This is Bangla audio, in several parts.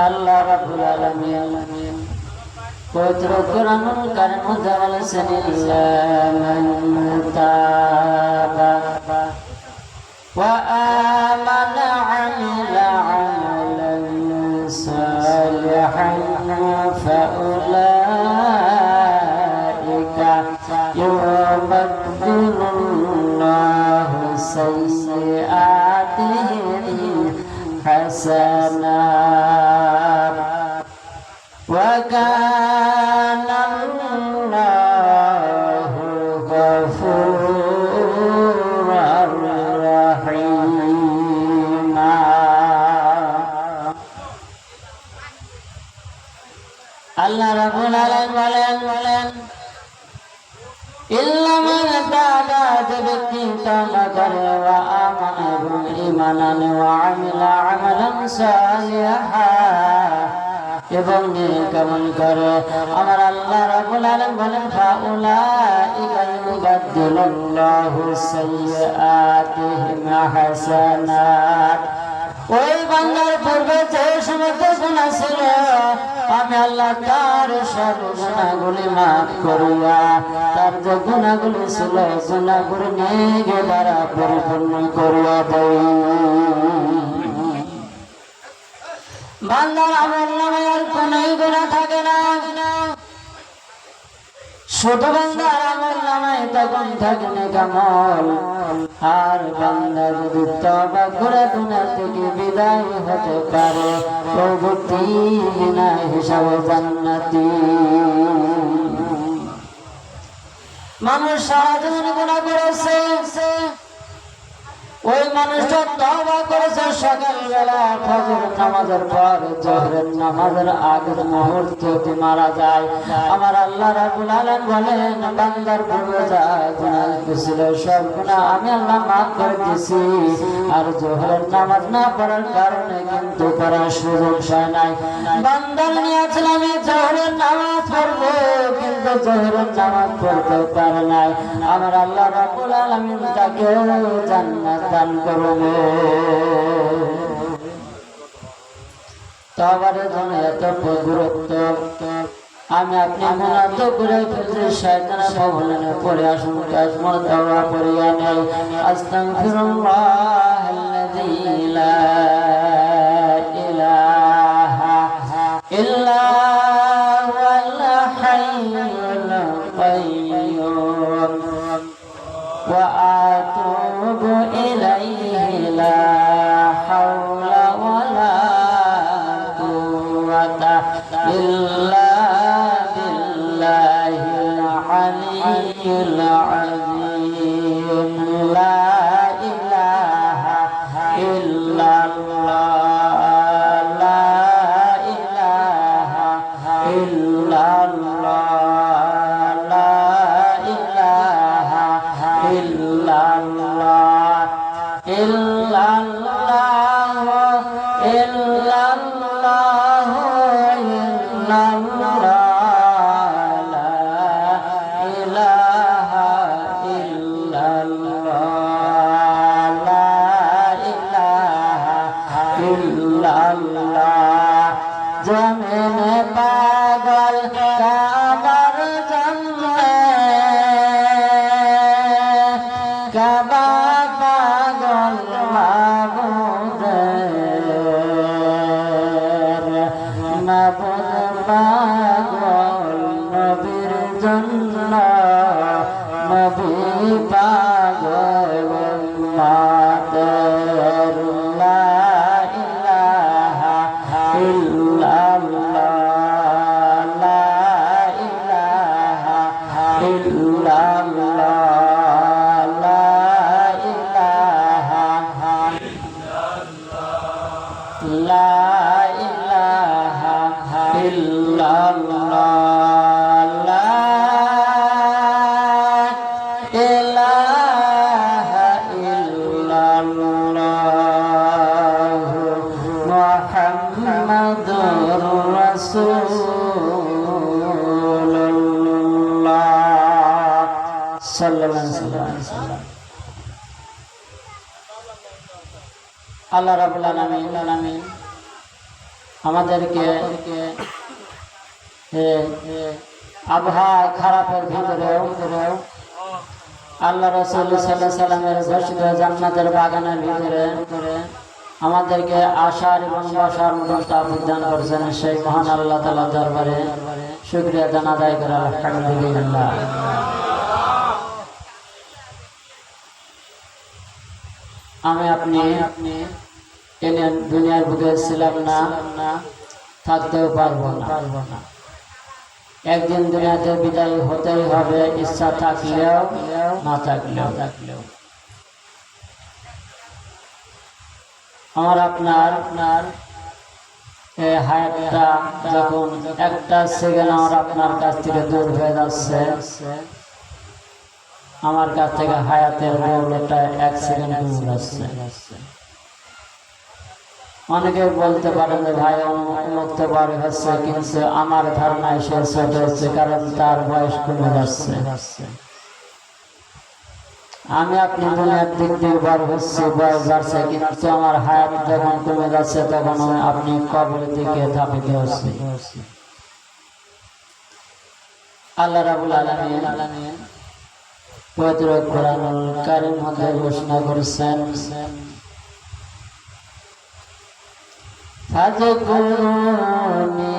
আল্লাহ রাব্বুল আলামিন পবিত্র কোরআনুল কারীম মধ্যে বলেছেন ইল্লা মান তাবা ওয়া আমানা আমিলা আমালান সালিহান ফাউলাইকা ইউবাদদিলুল্লাহু সাইয়্যাতিহিম হাসানাত ওয়া কানা আল্লাহু গফুরার রাহিমা। আল্লাহ রাব্বুল আলামিন বলেন ইল্লা মান তাবা, যে ব্যক্তি তওবা করে, ওয়া আমানা এবং ঈমান আনে, ওয়া আমিলা আমালান সালিহান এবং নেক আমল করে, আমার আল্লাহ রাব্বুল আলামিন বলেন ফাউলাইকা ইউবাদদিলুল্লাহু সাইয়্যাতিহিম হাসানাত। ওই বান্দার পূর্বে যে সমস্ত গুনাহ ছিল আমি আল্লাহ তার সব গুনাহগুলি মাফ করিয়া তার যে গুনাহগুলি ছিল গুনাহগুলি নেক দ্বারা পরিপূর্ণ করিয়া দেই। বান্দার আমলনামায় আর কোনই গুনাহ থাকে না, শুধু বান্দার আমলনামায় তখন থাকে নেক আমল। আর বান্দা যদি তওবা করে গুনাহ থেকে বিদায় হতে পারে ও ব্যক্তি বিনা হিসাবে জান্নাতি। মানুষ সারা জীবন গুনাহ করেছে, ওই মানুষটা তওবা করেছে সকালবেলা ফজর নামাজের পর, জোহরের নামাজের আগের মুহূর্তে মারা যায়। আমার আল্লাহ রাব্বুল আলামিন বলেন বান্দার পূর্বে যা গুনাহ ছিল সব গুনাহ আমি আল্লাহ মাফ করে দিয়েছি। আর জোহরের নামাজ না পড়ার কারণে কিন্তু পড়ার সুযোগ হয় নাই। বান্দার নিয়েছিল আমি জোহরের নামাজ পড়বো, কিন্তু জোহরের নামাজ পড়তে পারে নাই। আমার আল্লাহ রাব্বুল আলামিন তাকে জান্নাত দান করবে। তওবার জন্য এত গুরুত্ব, আমি আপনি মনে করে ফেলছি শয়তান ভবনে পড়ে আসুন কাজ মনে তওবা করিয়া নেই। আস্তাগফিরুল্লাহাল্লাযী লা ইলাহা ইল্লা হুয়াল হাইয়ুল কাইয়্যুম ওয়া আতুবু ইলাইহি লা হাওলা ওয়ালা কুওয়াতা ইল্লা বিল্লাহিল আলিয়্যিল আযীম। লা ইলাহা ইল্লাল্লাহ, লা ইলাহা ইল্লাল্লাহ, লা ইলাহা ইল্লাল্লাহ, ইল্লাল্লাহ, ইল্লাল্লাহ, ইল্লাল্লাহ, লা ইলাহা ইল্লাল্লাহ, লা ইলাহা ইল্লাল্লাহ। জমিনে পাগল কাবার জন্মে, কাবা পাগল মাবুদের, মাবুদ পাগল নবীর জন্য, নবী পাগল উম্মতের। লা ইলাহা ইল্লাল্লাহ, লা ইলাহা ইল্লাল্লাহ, লা ইলাহা লা ইলাহা ইল্লাল্লাহ, লা ইলাহা ইল্লাল্লাহ মুহাম্মাদুর রাসূলুল্লাহ সাল্লাল্লাহু আলাইহি ওয়াসাল্লাম। আল্লাহ রাব্বুল আলামিন আমাদেরকে আবহাওয়া খারাপের ভিতরেও আল্লাহ রাসূল সাল্লাল্লাহু আলাইহি সাল্লামের ঘোষিত জান্নাতের বাগানের ভিতরে আমাদেরকে আশার এবং বসার মতো তৌফিক দান করেছেন। সেই মহান আল্লাহ তাআলার দরবারে শুকরিয়া জানাই করে আলহামদুলিল্লাহ। আমি আপনি এনে দুনিয়ার বুকে ছিলাম না, থাকতেও পারবো না। একদিন দুনিয়াতে বিদায় হতেই হবে, ইচ্ছা থাকলেও না থাকলেও। আমার আপনার হায়াতটা যখন একটা সেকেন্ড আমার আপনার কাছ থেকে দূর হয়ে যাচ্ছে, আমার কাছ থেকে হায়াতের দৌড়টা এক সেকেন্ড দূর যাচ্ছে। অনেকে বলতে পারে যে ভাই মুক্ত বার হচ্ছে, কিন্তু আমার ধারণায় সে ছোট হচ্ছে, কারণ তার বয়স কমে যাচ্ছে। আমি আপনি দুনিয়ার দিক দিয়ে বার হচ্ছে, বয়স বাড়ছে, কিন্তু আমার হায়াত যখন কমে যাচ্ছে তখন আপনি কবরের দিকে ধাপিত হচ্ছে। আল্লাহ রাব্বুল আলামিন পবিত্র কোরআনুল কারীম মধ্যে ঘোষণা করেছেন, ফাযকুরুনি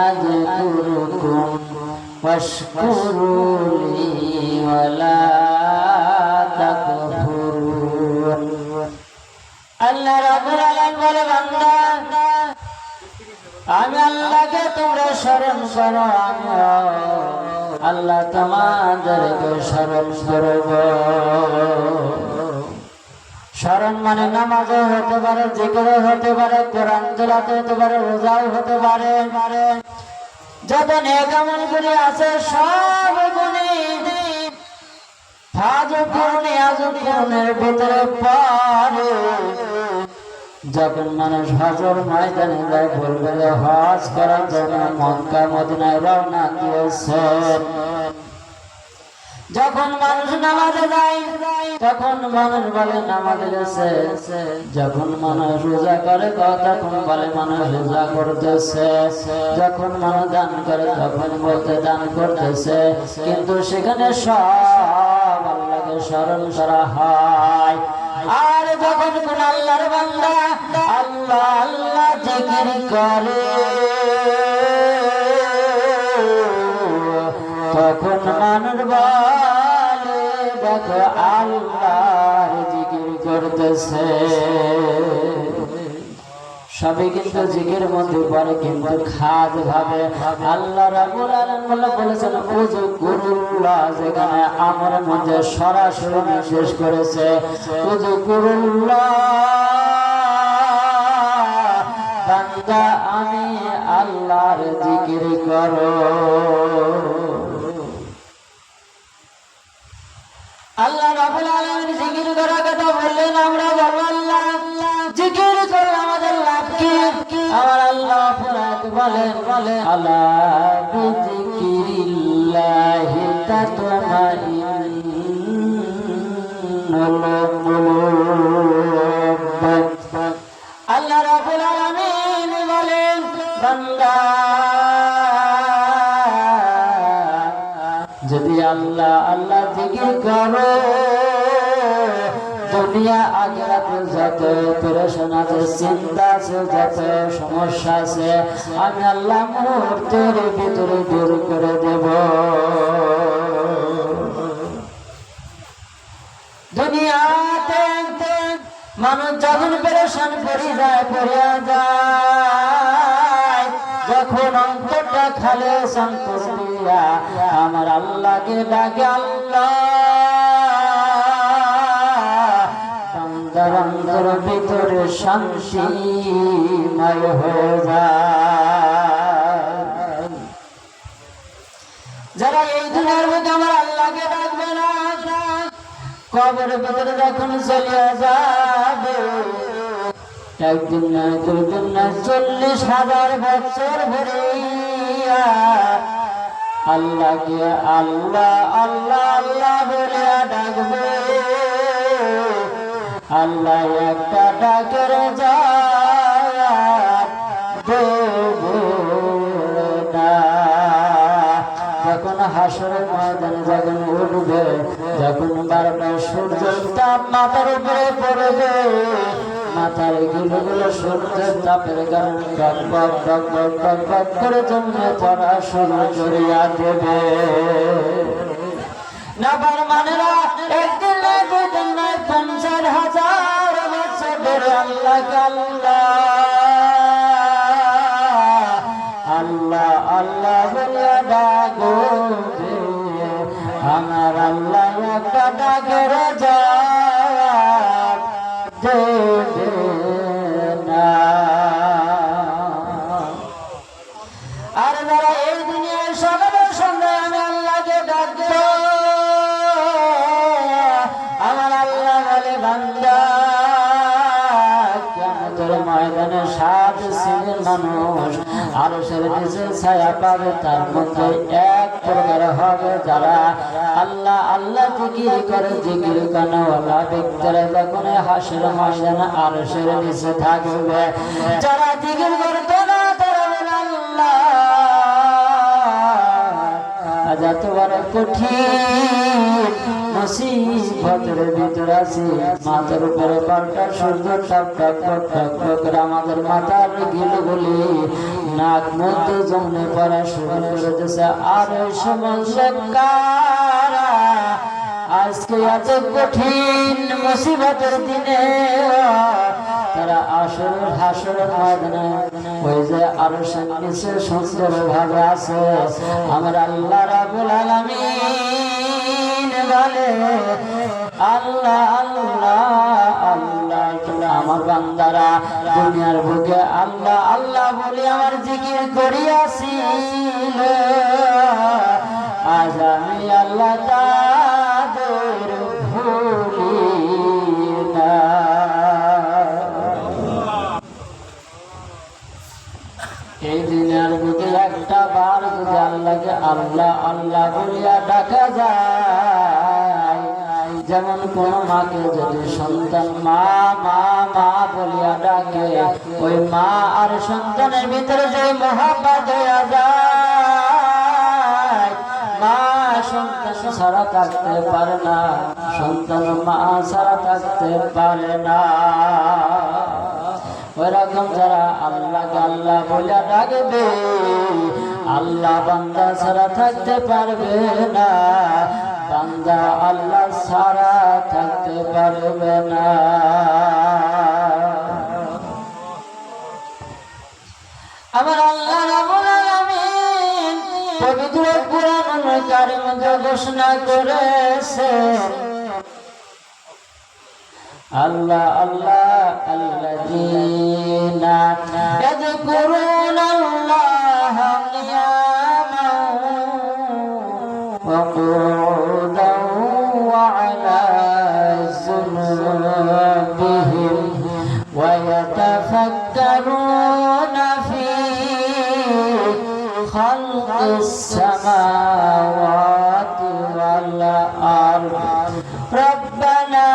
আযকুরুকুম ওয়াশকুরুলি ওয়ালা তাকফুরুন। আল্লাহ রাব্বুল আলামিন বলে, বান্দা আমি আল্লাহকে তোমরা স্মরণ করো, আমি আল্লাহ তোমাদেরকে স্মরণ করব। স্মরণ মানে নামাজও হতে পারে, জিকিরও হতে পারে, কোরআন তেলাওয়াত হতে পারে, রোজাও হতে পারে। যত নেক আমলগুলি আছে সব গুণী ফাযকুরুনের ভিতরে পড়ে। যখন মানুষ হজর ময়দানে যায়, বলবে হজ করার জন্য মক্কা মদিনায় রওনা দিয়েছে। যখন মানুষ নামাজে যায় তখন মানুষ বলে নামাজে গেছে। যখন মানুষ রোজা করে তখন বলে মানুষ রোজা করতেছে। যখন মানুষ দান করে তখন বলতে দান করতেছে। কিন্তু সেখানে সব আল্লাহকে স্মরণ করা হয়। আর যখন কোন আল্লাহর বান্দা আল্লাহ আল্লাহ জিকির করে তখন মানুষ বলে দেখো আল্লাহর জিকির করতেছে। সবই কিন্তু জিকির মধ্যে পড়ে, কিন্তু খাদ ভাবে আল্লাহ রাব্বুল আলামিন বলেছেন উযকুরুল্লাহ, যেখানে আমরের মধ্যে সরাসরি নির্দেশ করেছে উযকুরুল্লাহ, বান্দা আমি আল্লাহর জিকির করো। আল্লাহ রাব্বুল আলামিন জিকির করার কথা বললেন, আমরা বলবো আল্লাহ জিকির করে আমাদের লাভ কি? আমার আল্লাহ ফরাত বলেন আলা বিযিকিরিল্লাহি তাতমাইন্নুল কুলুব। আল্লাহ রাব্বুল আলামিন বলেন, বান্দা যদি আল্লাহ আল্লাহ জিকির করো, দুনিয়া আখিরাতে যত পেরেশানি আছে, চিন্তা আছে, যত সমস্যা আছে, আমি আল্লাহ মুহূর্তের ভিতরে দূর করে দেব। দুনিয়াতে মানুষ যখন পেরেশান পড়িয়া যায়, যখন অন্তরটা খালে সন্তোষ দিয়া আমার আল্লাহকে ডাকে, আল্লাহ বান্দার অন্তর ভিতরে শান্তিময় হয়ে যায়। যারা এই দুনিয়ার মধ্যে আমার আল্লাহকে ডাকবে না, কবরের ভিতরে যখন চলে যাবে, একদিন না দুদিন না 40,000 বছর ধরে আল্লাহকে আল্লাহ আল্লাহ আল্লাহ বলে ডাকবে, আল্লাহ একটা ডাকের জবাব দেবে না। যখন হাসরের ময়দানে যখন উঠবে, যখন বারবার সূর্যের তাপ মাথার উপরে পড়বে, মাথার গুলো সূর্যের তাপের কারণে টক বক টক বক টক বক করে জমে পড়া শুরু করিয়া দেবে। নাফরমানেরা একদিন নয়, দুদিন নয়, 50,000 বছর ধরে আল্লাহকে আল্লাহ আল্লাহ বলে ডাকবে। আমার আল্লাহ একটা ডাকের জবাব দেবে না। আর যারা এই দুনিয়ায় সকালে সন্ধ্যায় আমি আল্লাহকে ডাকবো, আমার আল্লাহ বলে বান্দা কিয়ামতের ময়দানে 7 শ্রেণীর মানুষ আরশের নিচে ছায়া পাবে। তার মধ্যে এক প্রকার হবে যারা আল্লাহ আল্লাহ জিকির করে, জিকির কানাওয়ালা ব্যক্তিরা যখন হাসরের ময়দানে আরশের নিচে থাকবে। যারা জিকির করতো না তারা বলে আল্লাহ যত বড় কঠিন মুসিবতের ভিতর আছি, মাথার উপরে পাল্টা সূর্য টক টক টক টক টক করে আমাদের মাথার গিলগুলি নাক মধ্যে জমে পড়া শুরু করে দিয়েছে। আর ওই সমস্ত কারা আজকে এত কঠিন মুসিবতের দিনে তারা হাসরের ময়দানে ওই যে আরশের নিচে সুন্দর ভাবে আছে। আমার আল্লাহ রাব্বুল আলামিন বলে আল্লাহ আল্লাহ আল্লাহ, আমার বান্দারা দুনিয়ার বুকে আল্লাহ আল্লাহ বলে আমার জিকির করিয়াছিল, আজ আমি আল্লাহ তাদের ভুলি না। এই দিনের বুকে একটা বার যদি আল্লাহকে আল্লাহ আল্লাহ বলিয়া ডাকা যায়, যেমন কোন মাকে যদি সন্তান মা মা মা বলিয়া ডাকে, ওই মা আর সন্তানের ভিতরে যে মহব্বত হইয়া যায়, মা সন্তান ছাড়া থাকতে পারে না, সন্তান মা ছাড়া থাকতে পারে না। ওইরকম যারা আল্লাহকে আল্লাহ বলে ডাকবে, আল্লাহ বান্দা ছাড়া থাকতে পারবে না, বান্দা আল্লাহ ছাড়া থাকতে পারবে না। আমার আল্লাহ রাব্বুল আলামিন পবিত্র কুরআনুল কারীমে ঘোষণা করেছেন, আল্লাহ আল্লাহ আল্লাযীনা ইয়াযকুরুনাল্লাহা কিয়ামান ওয়া qu'udan ওয়া আলা যুনুবিহিম ওয়া ইয়াতাফাক্কারুনা ফী খালকিস সামাওয়াতি ওয়াল আরদ রব্বানা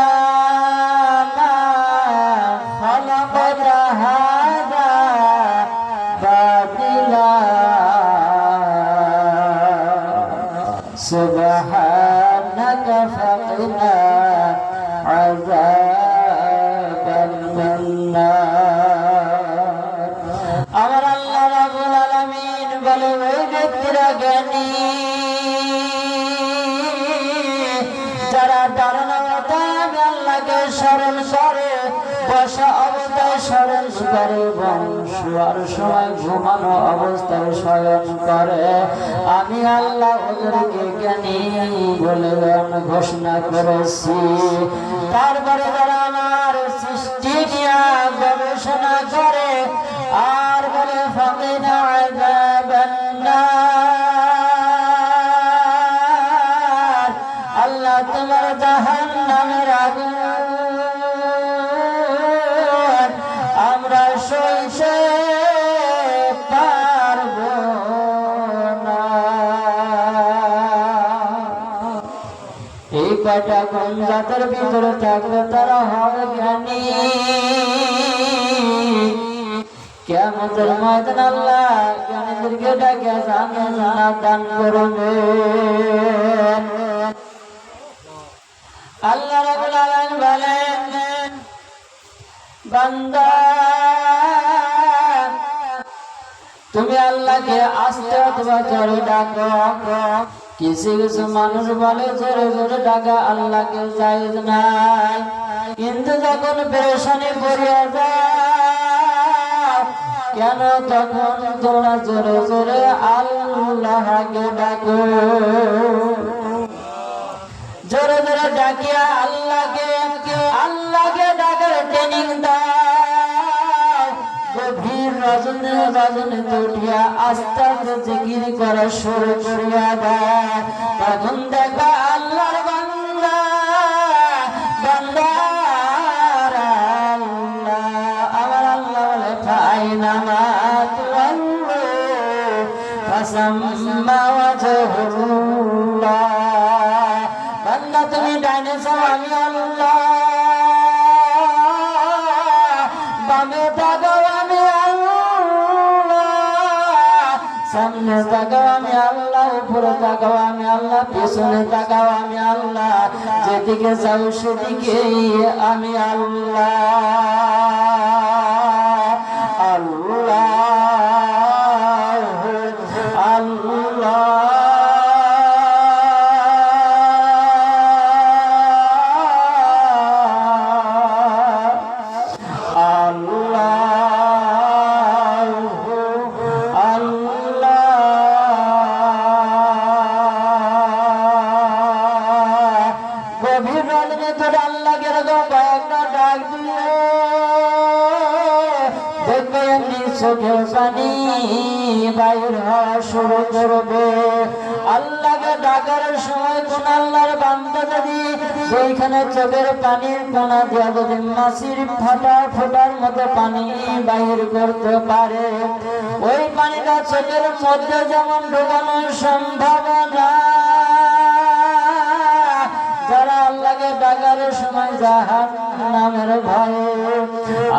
সুবহানাকা ফাকিনা আযাবান নার। আমার আল্লাহ রাব্বুল আলামিন বলে ওই ব্যক্তিরা জ্ঞানী যারা ধারণা মতো আল্লাহকে স্মরণ করে, বসা অবস্থায় স্মরণ করে এবং শোয়ার সময় ঘুমানো অবস্থায় স্মরণ করে। আমি আল্লাহ ওদেরকে জ্ঞানী বলে ঘোষণা করেছি। তারপরে যারা আমার সৃষ্টি নিয়ে গবেষণা করে আর বলে ফাকিনা আযাবান নার, আল্লাহ তোমার জাহান্নামের আগুন আমরা সইতে পারব না। এই কয়টা গুণ যাদের ভিতরে থাকবে তারা হবে জ্ঞানী। কিয়ামতের ময়দান আল্লাহ জ্ঞানীদেরকে ডাকে জান্নাত দান করবেন। আল্লাহ রাব্বুল আলামিন বলেন, বান্দা তুমি আল্লাহকে আস্তে অথবা জোরে ডাকো। কিছু কিছু মানুষ বলে জোরে জোরে ডাকা আল্লাহকে জায়েজ নাই, কিন্তু যখন পেরেশানি পড়িয়া যায় কেন তখন তোমরা জোরে জোরে আল্লাহকে ডাকো। জোরে জোরে ডাকিয়া আল্লাহকে ডাকার ট্রেনিং দাও। গভীর রজনীতে উঠিয়া আস্তে আস্তে জিকির করা শুরু করিয়া দেয়। তখন দেখবা আল্লাহর বান্দা আমার আল্লাহ বলে ফাইনামা তুওয়াল্লু ফাসাম্মা ওয়াজহুল্লাহ। বান্দা তুমি ডাইনে যাও আমি আল্লাহ, বামে তাকাও আমি আল্লাহ, সামনে তাকাও আমি আল্লাহ, উপরে তাকাও আমি আল্লাহ, পিছনে তাকাও আমি আল্লাহ, যেদিকে যাও সেদিকেই আমি আল্লাহ। আল্লাহ আল্লাহ চোখের পানি বাইর হওয়া শুরু করবে। আল্লাহকে ডাকার সময় কোন আল্লাহর বান্দা যদি ওইখানে চোখের পানির কোনা দিয়া যদি মাছির ফোটার মতো পানি বাইর করতে পারে, ওই পানিটা চোখের মধ্যে যেমন ঢোকানো সম্ভব না। যারা আল্লাহকে ডাকার সময় জাহান্নামের ভয়ে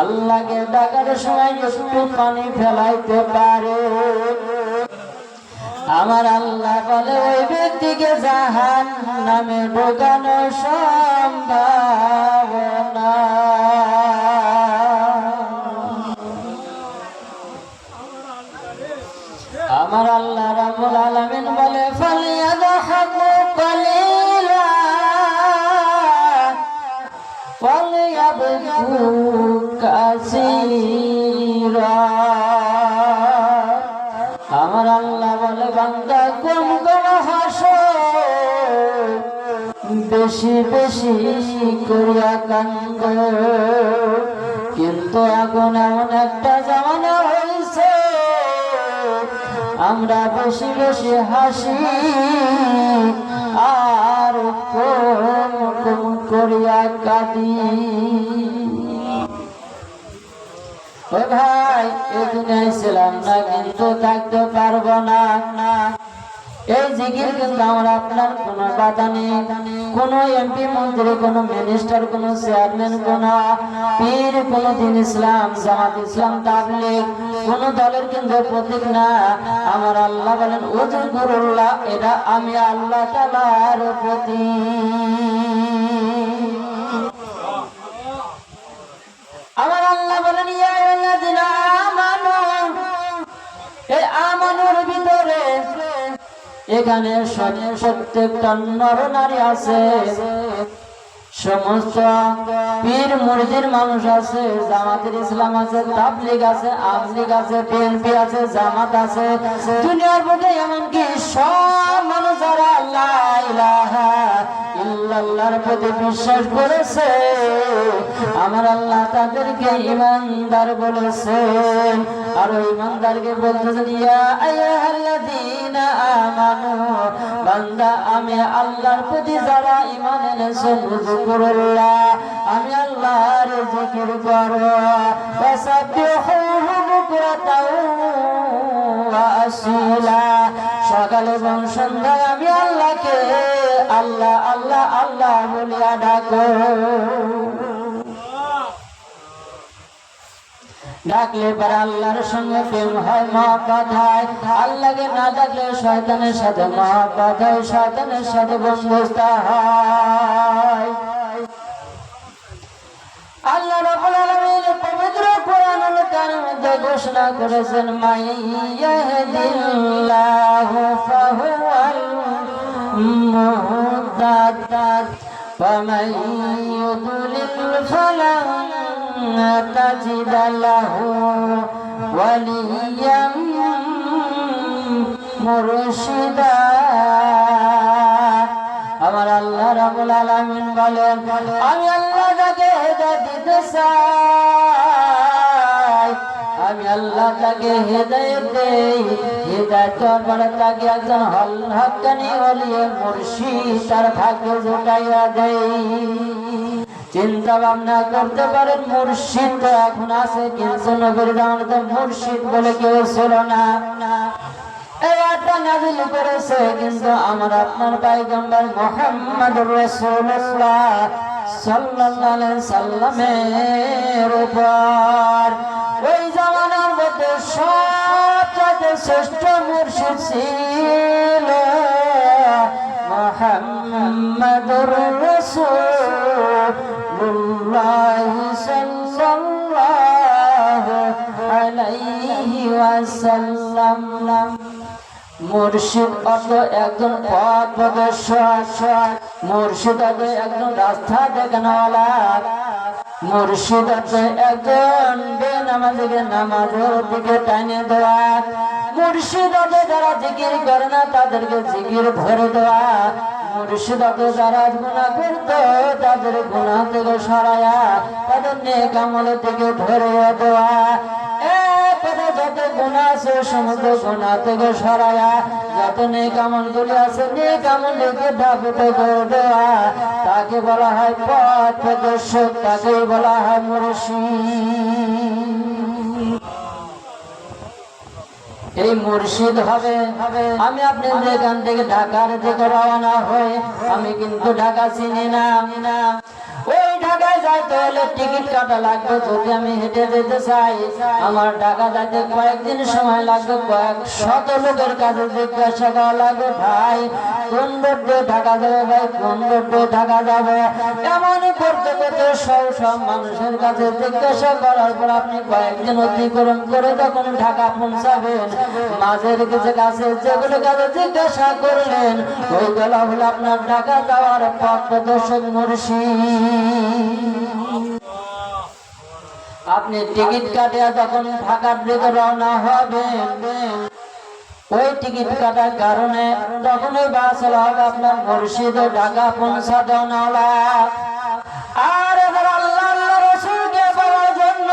আল্লাহকে ডাকার সময় একটু পানি ফেলাইতে পারে, আমার আল্লাহ বলে ওই ব্যক্তিকে জাহান্নামে ঢোকানো সম্ভব না। আমার আল্লাহ রাব্বুল আলামিন বলে ফালিয়াদহাকু কালিলা ওয়ালিয়াবকু কাসীরা। আমার আল্লাহ বলে বান্দা কম কম হাসো, বেশি বেশি করিয়া কান্দো। কিন্তু এখন এমন একটা জামানা হয়েছে আমরা বেশি বেশি হাসি আর কম কম করিয়া কাঁদি। ও ভাই এই দুনিয়ায় ছিলাম না কিন্তু থাকতে পারবো না। এই জিকির কিন্তু আমার আপনার কোনো বাধা নেই। কোন এমপি মন্ত্রী, কোন মিনিস্টার, কোন চেয়ারম্যান, কোন পীর, কোন দিন ইসলাম, জামাত ইসলাম, তাবলীগ কোন দলের কিন্তু প্রতীক না। আমার আল্লাহ বলেন উযকুরুল্লাহ, এটা আমি আল্লাহ তাআলার প্রতীক। আমার আল্লাহ বলেন ইয়া আইয়ুহাল্লাযীনা আমানু, এই আমানুর ভিতরে এখানে প্রত্যেকটা নর নারী আছে, সমস্ত পীর মুরিদের মানুষ আছে, জামাতের ইসলাম আছে, তাবলীগ আছে, আমলীগ আছে, বিএনপি আছে, জামাত আছে, দুনিয়ার মধ্যে এমনকি সব মানুষ যারা লা ইলাহা ইল্লাল্লাহর প্রতি বিশ্বাস করেছে আমার আল্লাহ তাদেরকে ঈমানদার বলেছেন। আর ওই ঈমানদারকে বলতেছেন ইয়া আইয়ুহাল্লাযীনা আমানু, বান্দা আমি আল্লাহর প্রতি যারা ঈমান এনেছেন উযকুরুল্লাহ, আমি আল্লাহর জিকির করো, ওয়াসাব্বিহুহু বুকরাতাও ওয়া আসীলা, সকাল এবং সন্ধ্যায় আমি আল্লাহকে আল্লাহ আল্লাহ আল্লাহ বলিয়া ডাকো। ডাকলে পরে আল্লাহর সঙ্গে প্রেম হয়, মহব্বত হয়। আল্লাহকে না ডাকলে শয়তানের সাথে মহব্বত হয়, শয়তানের সাথে বন্ধুত্ব হয়। আল্লাহ রাব্বুল আলামিন পবিত্র কোরআনুল কারীমে ঘোষণা করেছেন, মাইয়াহদিল্লাহু ফাহুয়াল মুহতাদ ওয়া মান ইউদ্লিল ফালান তাজিদ লাহু ওয়ালিয়াম মুরশিদা। আমার আল্লাহ রাব্বুল আলামিন বলেন, আমি আল্লাহ যাকে হেদায়েত দিতে চাই, আমি আল্লাহ তাকে হেদায়েত দেই। হেদায়েত দেওয়ার পরে তাকে একজন হক্কানি ওলিয়ে মুর্শিদ তার ভাগ্যে জোটাইয়া দেই। চিন্তা ভাবনা করতে পারেন, মুর্শিদ তো এখন আছে, কিন্তু নবীর জামানাতে মুর্শিদ বলে কেউ ছিল না। এই আয়াতটা নাযিল করেছে কিন্তু আমার আপনার পয়গম্বর মুহাম্মদুর রাসূলুল্লাহ সাল্লাল্লাহু আলাইহি সাল্লামের উপর। ওই জামানার মধ্যে সবচেয়ে শ্রেষ্ঠ মুর্শিদ ছিল মুহাম্মদুর রাসূলুল্লাহ সাল্লাল্লাহু আলাইহি ওয়াসাল্লাম। মুর্শিদ অর্থ একজন পথ প্রদর্শক, মুর্শিদ অর্থ একজন রাস্তা দেখানোওয়ালা, মুর্শিদ অর্থ একজন বেনামাজিকে নামাজের দিকে টাইনে দেওয়া, মুর্শিদ অর্থ যারা জিকির করে না তাদেরকে জিকির ধরে দেওয়া, মুর্শিদ অর্থ যারা গুনাহ করত তাদের গুনাহ থেকে সরায়া তাদের নেক আমল থেকে ধরে দেওয়া। যত গুনাহ আছে সমস্ত গুনাহ থেকে সরায়া যত নেক আমলগুলি আছে নেক আমলকে ধাবিত করে দেওয়া, তাকে বলা হয় পথ প্রদর্শক, তাকেই বলা হয় মুর্শিদ। এই মুর্শিদ হবে আমি আপনি যেখান থেকে ঢাকার দিকে রওনা হয়ে, আমি কিন্তু ঢাকা চিনি না, ওই ঢাকায় যাইতে হলে টিকিট কাটা লাগবে। যদি আমি হেঁটে যেতে চাই আমার ঢাকা যাইতে কয়েকদিন সময় লাগবে, কয়েক শত লোকের কাছে জিজ্ঞাসা করা লাগবে, ভাই কোন রোড দিয়ে ঢাকা যাবে, ভাই কোন রোড দিয়ে ঢাকা যাবে। এমন করতে করতে সব মানুষের কাছে জিজ্ঞাসা করার পর আপনি কয়েকদিন অতিক্রম করে যখন ঢাকা পৌঁছাবেন, মাঝের কিছু কাছে যেগুলো কাছে জিজ্ঞাসা করলেন ওইগুলো হলো আপনার ঢাকা যাওয়ার পথ প্রদর্শক মুর্শিদ। আপনি টিকিট কাটিয়া যখন ঢাকার দিকে রওনা হবেন, ওই টিকিট কাটার কারণে তখন ওই বাস হবে আপনার মুর্শিদে ঢাকা পৌঁছা দেওয়া। আর এবার আল্লাহ রাসূলকে পাওয়ার জন্য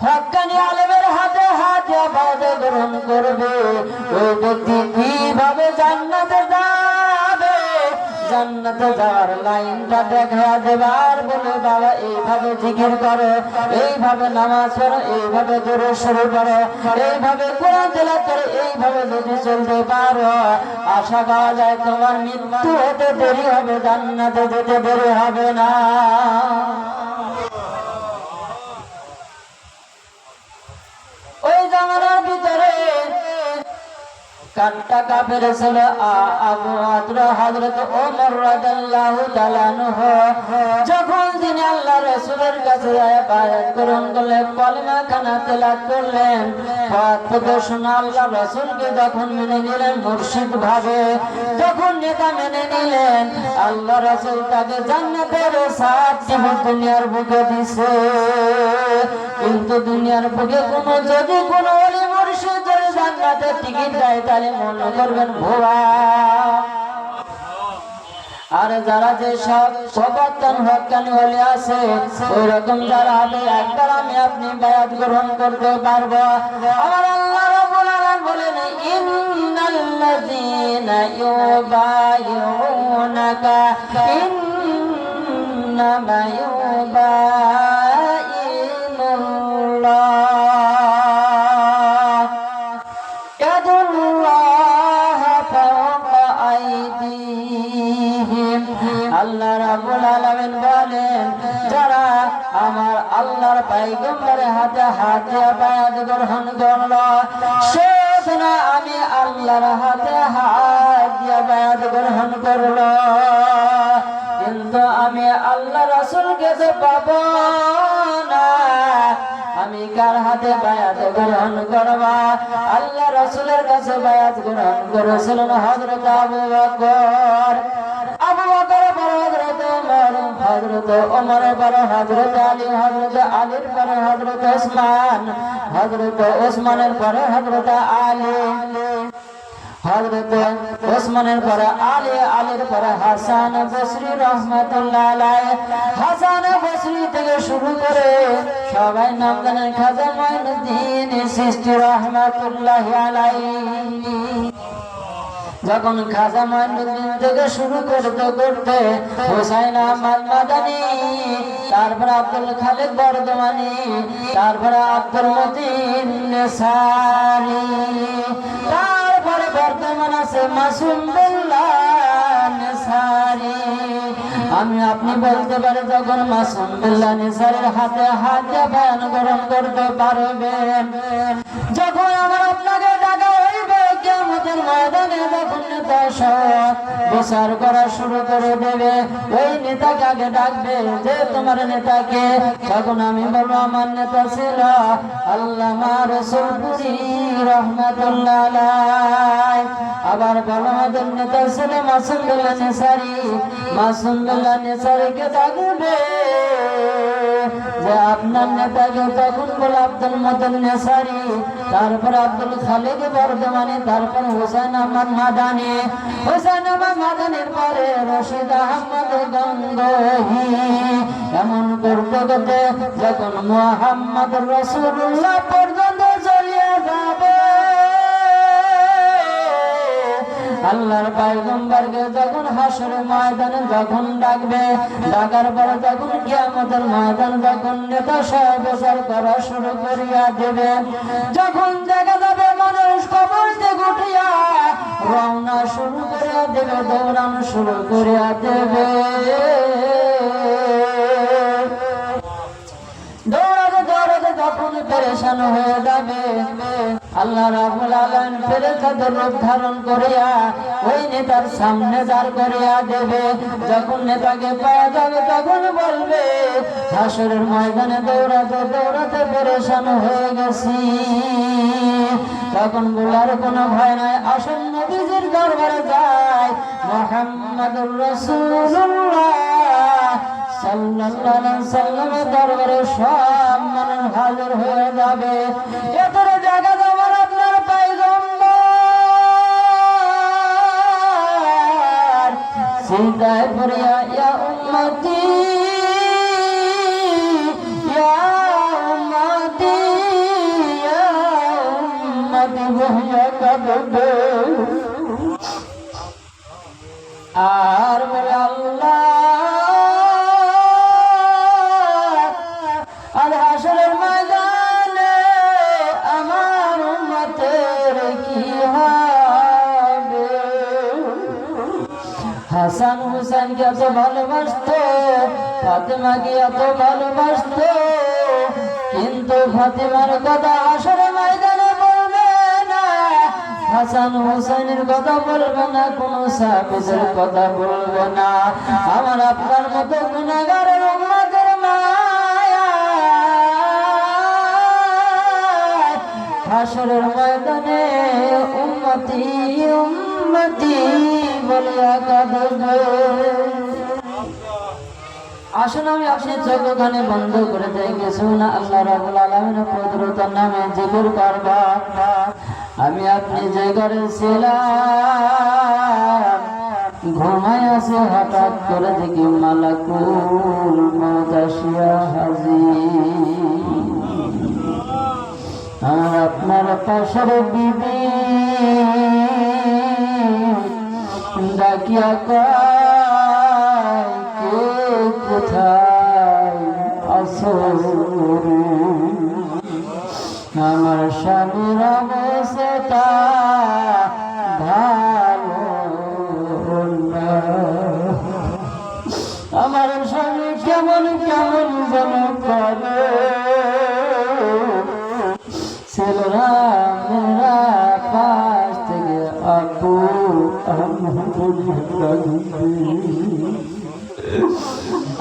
হক্কানি আলেমের হাতে হাতে আবাদে গ্রহণ করবে, ওই ব্যক্তি কিভাবে জান্নাতে যাবে, জান্নাতে যাওয়ার লাইনটা দেখা দেবার বলে, বাবা এইভাবে জিকির করো, এইভাবে নামাজ পড়ো, এইভাবে দরুদ শরীফ পড়ো, এইভাবে কোরআন তেলাওয়াত করো, এইভাবে যদি চলতে পারো আশা করা যায় তোমার মৃত্যু হতে দেরি হবে, জান্নাতে যেতে দেরি হবে না। ওই জামানার ভিতরে কাট্টা কাফের ছিল আবু আদরা হযরত ওমর রাদিয়াল্লাহু তাআলা আনহু। যখন তিনি আল্লাহ রাসূলের কাছে বায়াত গ্রহণ করলেন, কলেমা খানা তেলাওয়াত করলেন, পথ প্রদর্শন আল্লাহ রাসূলকে যখন মেনে নিলেন মুর্শিদ ভাবে, যখন নেতা মেনে নিলেন, আল্লাহ রাসূল তাকে জান্নাতের সার্টিফিকেট দুনিয়ার বুকে দিছে। কিন্তু দুনিয়ার বুকে যদি কোনো ওলি মুর্শিদ জান্নাতের টিকিট দেয় তাহলে মনে করবেন ভুয়া। আর যারা যে সব হক্কানি ওলি আছে ওই রকম যারা হবে একবার আমি আপনি বায়াত গ্রহণ করতে পারবো। আমার আল্লাহ রাব্বুল আলামিন বলেন, ইন্নাল্লাযীনা ইউবাইউনাকা ইন্নামা ইউবাইউনাল্লাহ আল্লাহ রাব্বুল আলামিন বলেন, যারা আমার আল্লাহর পয়গম্বরের হাতে হাত দিয়া বায়াত গ্রহণ করলো। সেদিনা আমি আল্লাহর হাতে হাত দিয়া বায়াত গ্রহণ করলো, কিন্তু আমি আল্লাহ রাসূলকে তো পাবো না। আমি কার হাতে বায়াত গ্রহণ করবা? আল্লাহ রাসূলের কাছে বায়াত গ্রহণ করেছিলেন হযরত আবু বকর। আবু বকর পর হযরত ওমর, হযরত ওমর পর হযরত আলী, হযরত আলীর পর হযরত ওসমান, হযরত ওসমানের পর হযরত আলী, হযরত ওসমানের পরে আলী, আলীর পরে হাসান বসরি রহমাতুল্লাহ আলাইহি। হাসান বসরি থেকে শুরু করে সবাই নাম জানেন খাজা মঈনুদ্দিন চিশতি রহমাতুল্লাহ আলাইহি। যখন খাজা মঈনুদ্দিন থেকে শুরু করতে করতে হুসাইন আহমদ মাদানী, তারপর আব্দুল খালিক বরদমানি, তারপর আব্দুল মতিন নেসারি, তারপরে বর্তমান আছে মাসুম বিল্লাহ নেসারি। আমি আপনি বলতে পারি যখন মাসুম বিল্লাহ নেসারির হাতে হাত দিয়ে বয়ান গ্রহণ করতে পারবেন, যখন আমার আপনাকে ডাকা হইবে কিয়ামতের ময়দানে, তখন নেতা বিচার করা শুরু করে দেবে। ওই নেতাকে আগে ডাকবে যে তোমার নেতাকে, তখন আমি বলবো আমার নেতা ছিল আল্লামা রসুলপুরি রহমাতুল্লাহ আলাইহি। আবার বলো আমাদের নেতা ছিল মাসুম বিল্লাহ নেসারি। মাসুম বিল্লাহ নেসারিকে ডাকবে যে আপনার নেতাকে, তখন বলে আব্দুল মতিন নেসারি, তারপর আব্দুল খালিক বরদমানি, তারপর হুসাইন আহমদ মাদানী, হুসাইন আহমদ মাদানীর পরে রশিদ আহমদ গঙ্গোহী। এমন করতে করতে যখন মুহাম্মদ রাসূলুল্লাহ পর্যন্ত চলে যাবে, আল্লাহর পয়গম্বরকে যখন হাসরের ময়দানে যখন ডাকবে, ডাকার পরে যখন কিয়ামতের ময়দান যখন নেতা সাহেব বিচার করা শুরু করিয়া দেবে, যখন দেখা যাবে মানুষ কবর থেকে উঠিয়া রওনা শুরু করিয়া দেবে, দৌড়ানো শুরু করিয়া দেবে, দৌড়াতে দৌড়াতে যখন পেরেশান হয়ে যাবে, আল্লাহ রাব্বুল আলামিন ফেরেশতাদের রূপ ধারণ করিয়া ওই নেতার সামনে দাঁড় করিয়া দেবে। যখন নেতাকে পাওয়া যাবে তখন বলবে হাসরের ময়দানে দৌড়াতে দৌড়াতে পেরেশান হয়ে গেছি। তখন বলার কোনো ভয় নাই, আসল নবীজির দরবারে যায়। মুহাম্মাদুর রাসূলুল্লাহ সাল্লাল্লাহু আলাইহি সাল্লামের দরবারে সব মানুষ হাজির হয়ে যাবে। এতর জায়গা আমার আপনার পয়গম্বর সিজদায় পড়িয়া ইয়া উম্মতি ইয়া উম্মতি ইয়া উম্মতি বহিয়া কাঁদবে আর বলে আল্লাহ আর হাসরের ময়দানে আমার উম্মতের কি হবে। হাসান হুসাইনকে এত ভালোবাসতো, ফাতেমাকে এত ভালোবাসতো, কিন্তু ফাতেমার কথা হাসরের ময়দানে বলবে না, হাসান হুসাইনের কথা বলবে না, কোন সাহাবীদের কথা বলবে না। আমার আপনার মতো গুনাহগারের উম্মতের মায়া হাসরের ময়দানে উম্মতি উম্মতি বলিয়া কাঁদবে। আসুন আমি আপনি চোখখানে বন্ধ করে দেই, কিছু না আল্লাহ রাব্বুল আলামিনের কুদরতের নামে জিকির করব। আমি আপনি যে ঘরে ছিলাম ঘুমায় আছে, হঠাৎ করে দেখি মালাকুল মউত আসিয়া হাজির। আর আপনার পাশের বিবি ডাকিয়া কয় কে কোথায় আছো? আমার স্বামীর অবস্থা ভালো না, আমার স্বামী কেমন কেমন যেন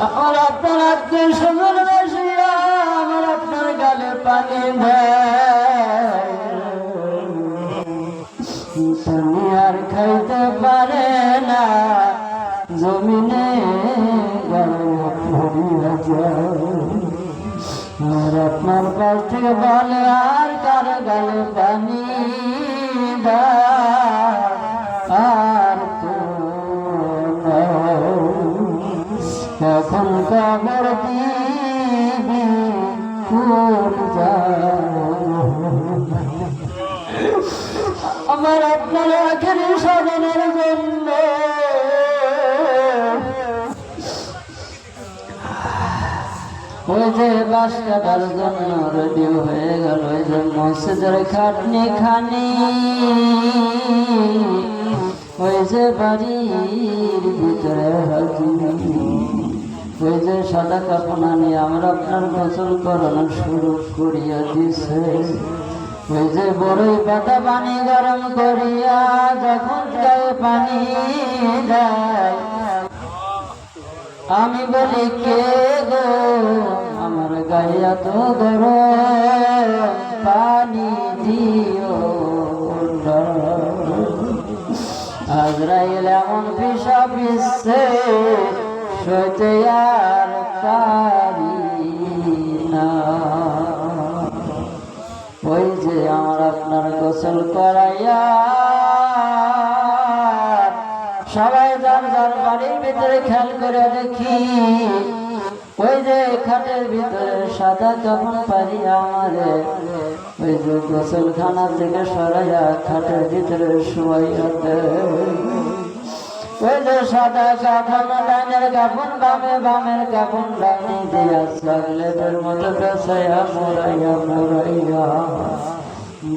আমার আপনার আত্মীয় স্বজন বসিয়া আমার আপনার গালে পানি দেয়, পানি আর খাইতে পারে না, জমিনে ভরিয়া যায়। আর আপনার পাশ থেকে বলে আর কার গালে পানি দেয়, আর তো এখন কবর দিবি ফুল আমার আপনার আখেরি সাধনের জন্য ওই যে বাস কাটার জন্য রেডি হয়ে গেল, ওই যে মসজিদের খাটনি খানি, ওই যে বাড়ির ভিতরে হাজির, ওই যে সাদা কাপড় নিয়ে আমরা আপনার গোসল করানো শুরু করিয়া দিছে, ওই যে বড়ই পাতা পানি গরম করিয়া যখন গায়ে পানি দেয়, আমি বলি কে গো আমার গায়ে এত গরম পানি দিও, আজরাইল এমন পিসা পিসছে সইতে আর পারি না। ওই যে আমার আপনার গোসল করাইয়া সবাই যার যার বাড়ির ভিতরে খেয়াল করে দেখি, ওই যে খাটের ভিতরে সাদা কাপড় পারিয়া আমারে ওই যে গোসলখানা থেকে সরাইয়া খাটের ভিতরে শুয়াইয়া দেয়, ওই যে সাদা কাপড় ডাইনের কাপড় বামে, বামের কাপড় ডাইনে দিয়া চকলেটের মতো বেসাইয়া মোড়াইয়া মোড়াইয়া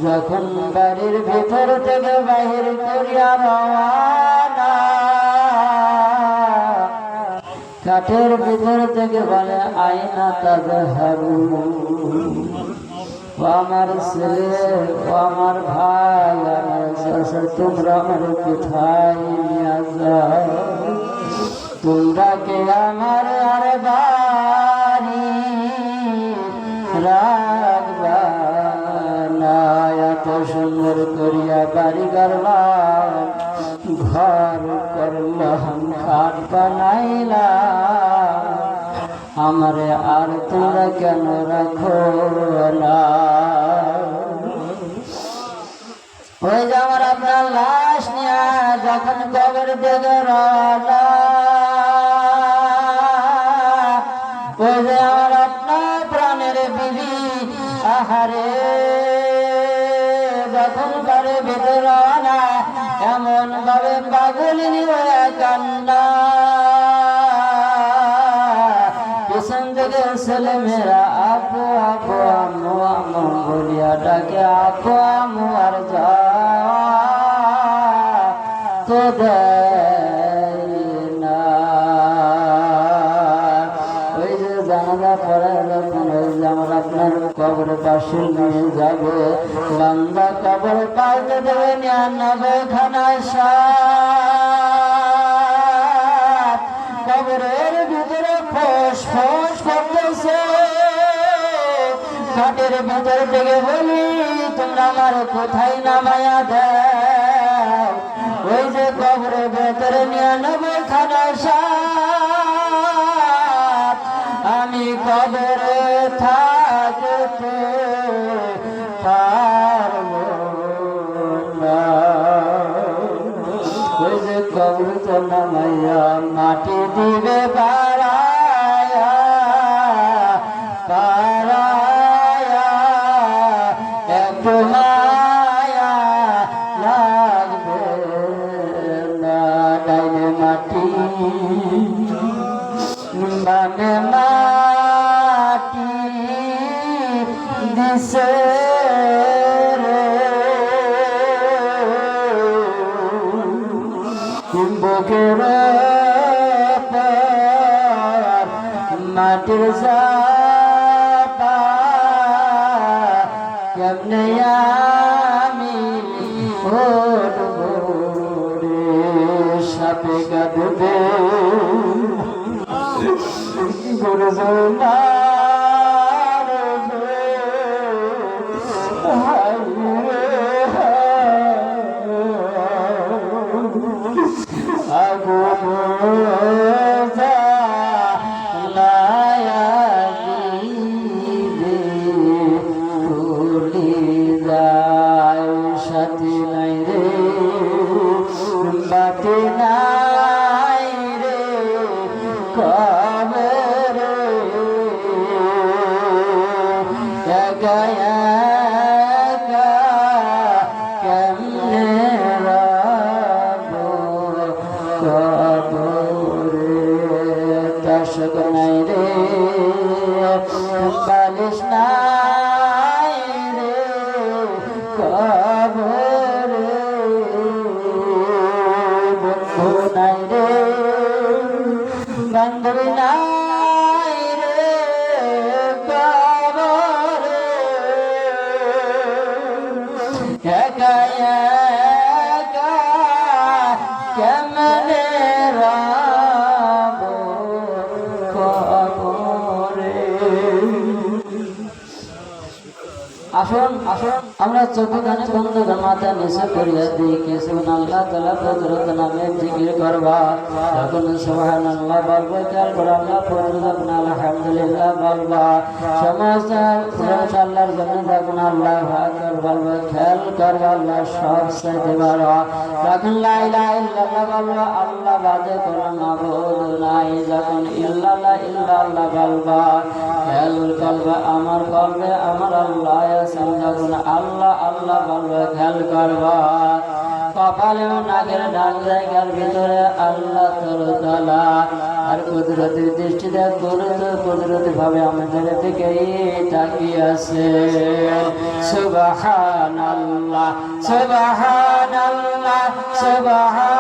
যখন বাড়ির ভিতর থেকে বাহির করিয়া রওয়ানা, কাঠের ভিতর থেকে বলে আয়না তাজহারু, ও আমার ছেলে, ও আমার ভাই, আমার চাচা, তোমরা আমার কোথায় নিয়ে যাও, তোমরা কে আমার আর বাড়ি রাখবা না, এত সুন্দর করিয়া বাড়ি করলাম, ঘর করলাম, খাট বানাইলাম, আমারে আর তোমরা কেন রাখো না? ওই যে আমার আপনার লাশ নিয়ে যখন কবর থেকে রওনা, ওই যে আমার আপনার প্রাণের বিবি আহারে যখন ঘরে ভিতরে রওনা, এমন ভাবে পাগলিনী হয়ে কান্না, পিছন থেকে ছেলে মেয়েরা আপু আপু আম্মু আম্মু বলিয়া ডাকে, আপু আম্মু আর যা তো দেয় না। ওই যে জানাজা পড়ে যখন ওই যে আমার আপনার কবরের পাশে নিয়ে যাবে, বান্দা কবর পাইতে দেবে 99 খানা সাপ, কবরের ভিতরে ফোঁস ফোঁস করতেছে, খাটের ভিতর থেকে বলি তোমরা আমার কোথায় নামায়া দেও, ওই যে কবরের ভেতরে 99 খানা সাপ, আমি কবরে থাকতে পারবো না। ওই যে কবর তো নামাইয়া মাটি দিবে পাড়ায়া পাড়ায়া, একটু মায়া লাগবে না, ডাইনে মাটি বামে মাটি দিছে বুকের মাটির চাপা, কেমনে আমি উঠবো রে। লেখা দেবে গুরুজনার হাই রে আগুন লায়া দিবে ভুলি যায় সাথী নাই রে বাতি নাই রে কবে রে একা একা কেমনে রাখবো কবরে দর্শক নাই রে বালিশ নাই রে কবরে বন্ধু নাই রে বান্ধবী নাই রে কবরে একা একা কেমনে রাখবো কবরে আসুন আসুন আমরা চোখখানে বন্ধ মাথা নিচে করিয়া দিই কিছু আল্লাহ তাআলা কুদরত নামে জিকির করবা যখন সুবহানাল্লাহ বলবো খেয়াল করে আল্লাহ যখন আলহামদুলিল্লাহ বলবা সমস্ত আল্লাহর জন্য যখন আল্লাহ আকবার বলবো খেয়াল করবা আল্লাহ সব চাইতে বড় যখন লা ইলাহা ইল্লাল্লাহ বলবা আল্লাহ বাদে কোনো মাবুদ নাই যখন ইল্লাল্লাহ ইল্লাল্লাহ বলবা খেয়াল করবা আমার কলবে আমার আল্লাহ যখন আল্লাহ আল্লাহ বলবে খেয়াল করবা কপালে নাগের ডাক জায়গার ভিতরে আল্লাহ তাআলা আর কুদরতের দৃষ্টিতে কুদরতি ভাবে আমাদের দিকে তাকিয়ে আছে সুবহানাল্লাহ সুবহানাল্লাহ সুবহানাল্লাহ